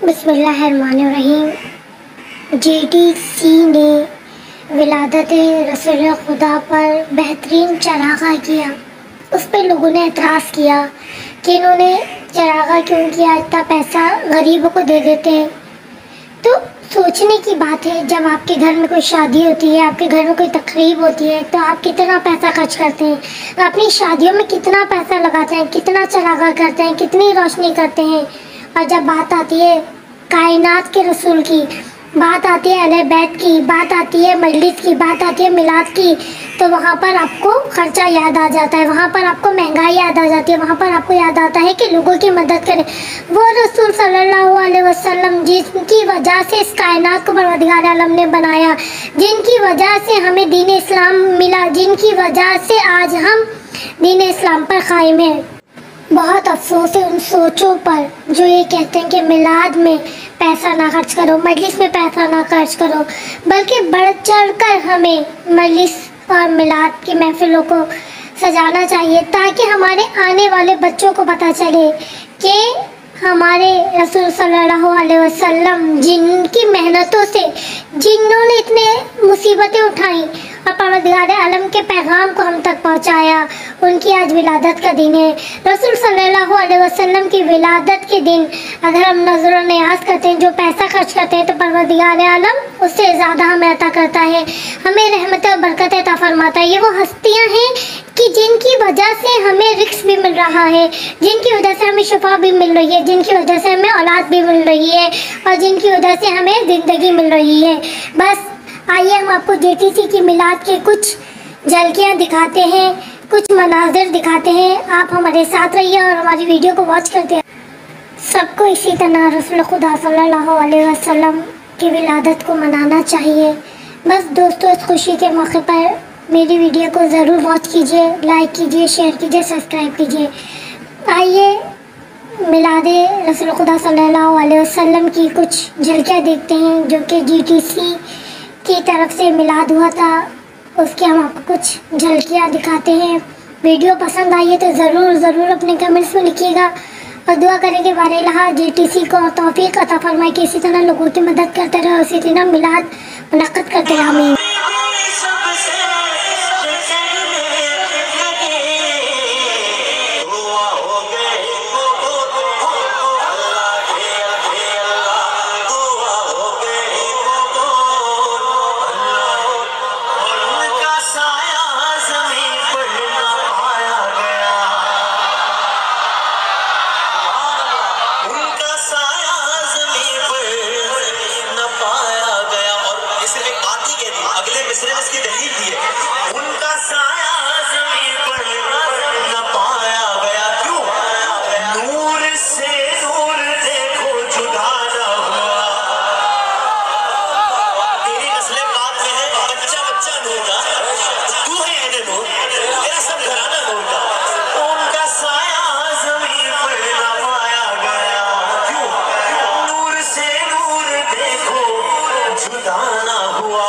बिस्मिल्लाहिर्रहमानिर्रहीम। JTC ने विलादत रसूल खुदा पर बेहतरीन चरागा किया। उस पर लोगों ने एतराज़ किया कि इन्होंने चरागा क्यों किया, इतना पैसा गरीबों को दे देते हैं। तो सोचने की बात है, जब आपके घर में कोई शादी होती है, आपके घर में कोई तकरीब होती है, तो आप कितना पैसा खर्च करते हैं, अपनी शादियों में कितना पैसा लगाते हैं, कितना चरागा करते हैं, कितनी रोशनी करते हैं। और जब बात आती है कायनात के रसूल की, बात आती है अहले बैत की, बात आती है मजलिस की, बात आती है मिलाद की, तो वहाँ पर आपको खर्चा याद आ जाता है, वहाँ पर आपको महंगाई याद आ जाती है, वहाँ पर आपको याद आता है कि लोगों की मदद करें। वो रसूल सल्लल्लाहु अलैहि वसल्लम जिनकी वजह से इस कायनात को परवरदिगार आलम ने बनाया, जिनकी वजह से हमें दीन इस्लाम मिला, जिनकी वजह से आज हम दीन इस्लाम पर कायम हैं। बहुत अफसोस है उन सोचों पर जो ये कहते हैं कि मिलाद में पैसा ना खर्च करो, मजलिस में पैसा ना खर्च करो, बल्कि बढ़ चढ़ कर हमें मजलिस और मिलाद की महफिलों को सजाना चाहिए, ताकि हमारे आने वाले बच्चों को पता चले कि हमारे रसूल सल्लल्लाहु अलैहि वसल्लम जिनकी मेहनतों से, जिन्होंने इतने मुसीबतें उठाई और परवरदिगार आलम के पैगाम को हम तक पहुंचाया, उनकी आज विलादत का दिन है। रसूल सल्लल्लाहु अलैहि वसल्लम की विलादत के दिन अगर हम नज़र न्याज करते हैं, जो पैसा खर्च करते हैं, तो परवरदिगार आलम उससे ज़्यादा हमें अता करता है, हमें रहमत और बरकत अता फरमाता है। ये वो हस्तियाँ हैं कि जिनकी वजह से हमें रिस्क भी मिल रहा है, जिनकी वजह से हमें शिफा भी मिल रही है, जिनकी वजह से हमें औलाद भी मिल रही है और जिनकी वजह से हमें ज़िंदगी मिल रही है। बस आइए हम आपको JTC की मिलाद के कुछ झलकियाँ दिखाते हैं, कुछ मनाजिर दिखाते हैं। आप हमारे साथ रहिए और हमारी वीडियो को वॉच करते हैं। सबको इसी तरह रसूल खुदा सल्लल्लाहु अलैहि वसल्लम की विलादत को मनाना चाहिए। बस दोस्तों, इस खुशी के मौके पर मेरी वीडियो को ज़रूर वॉच कीजिए, लाइक कीजिए, शेयर कीजिए, सब्सक्राइब कीजिए। आइए मिलादे रसूल खुदा सल्लल्लाहु अलैहि वसल्लम की कुछ झलकियाँ देखते हैं, जो कि JTC की तरफ से मिलाद हुआ था, उसके हम आपको कुछ झलकियाँ दिखाते हैं। वीडियो पसंद आई है तो ज़रूर अपने कमेंट्स में लिखिएगा और दुआ करें कि बारे अल्लाह JTC को तौफीक अता फरमाए कि इसी तरह लोगों की मदद करते रहे, उसी तरह मिलाद मुनक़्क़िद करते रहे। आमीन। मिसरे में इसकी दलील दी है, उनका साया ज़मीन पर न पाया गया। क्यों? नूर से नूर देखो जुदा न हुआ। तेरी नस्ल पाक में है बच्चा बच्चा नूर का, तू है इन्हें नूर, तेरा सब घराना नूर का। उनका साया ज़मीन पर न पाया गया। क्यों? नूर से नूर देखो जुदा न हुआ।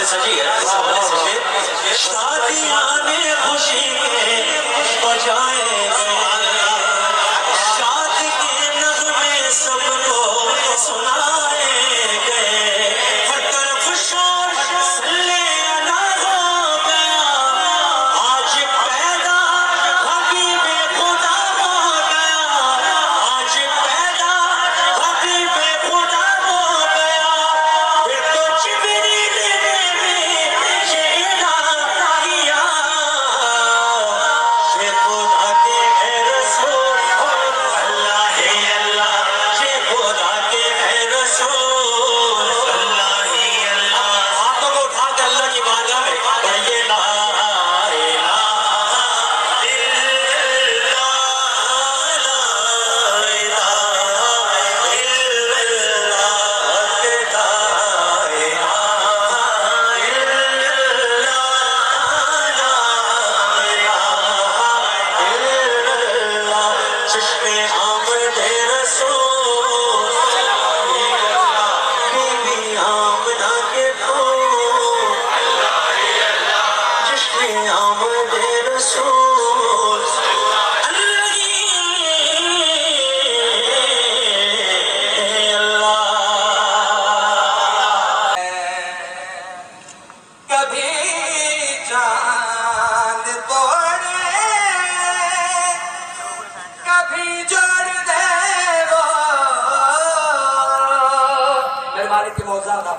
सजी है इस हवाले से शादियां में खुशी के बजाए शाद के नगमे सबको सुनाए गए, हर तरफ शोर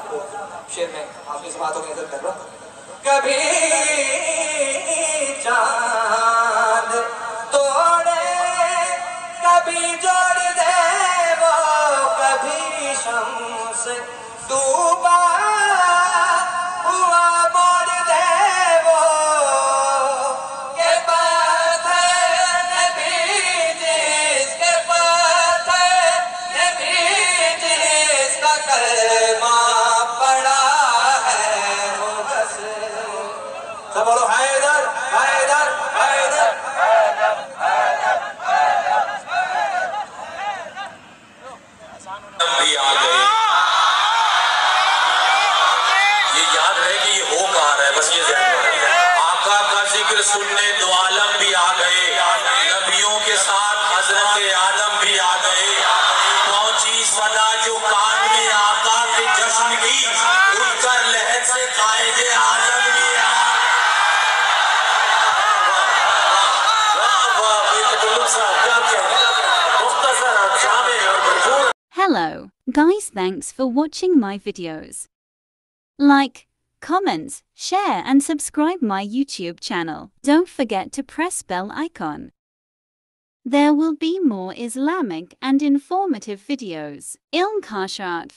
आपको शेर में आपकी समातों की इज्जत कर रहा हूँ। कभी चांद तोड़े कभी जोड़ दे वो, कभी शम्स डूबा हुआ मोड़ दे वो, के पत्थर नबी जिसके पत्थर नबी जिसका कलमा पड़ा है वो बस। सब बोलो हैदर हैदर हैदर। भी आ गए, ये याद रहे कि ये हो कहाँ रहा है, बस ये ध्यान रखें। आका का जिक्र सुनने दो आलम भी आ गए, नबियों के साथ हजरत आदम भी आ गए। पहुंची सदा जो कान में आका के जश्न की, उठकर लहर से कायदे आजम भी आ गए। वाह वाह, ये तो लोग साहब क्या कहें, मुख्तसर और जामे और भरपूर। Hello, guys, thanks for watching my videos. Like, comment, share and subscribe my YouTube channel. Don't forget to press bell icon. There will be more Islamic and informative videos. Ilm Kashat.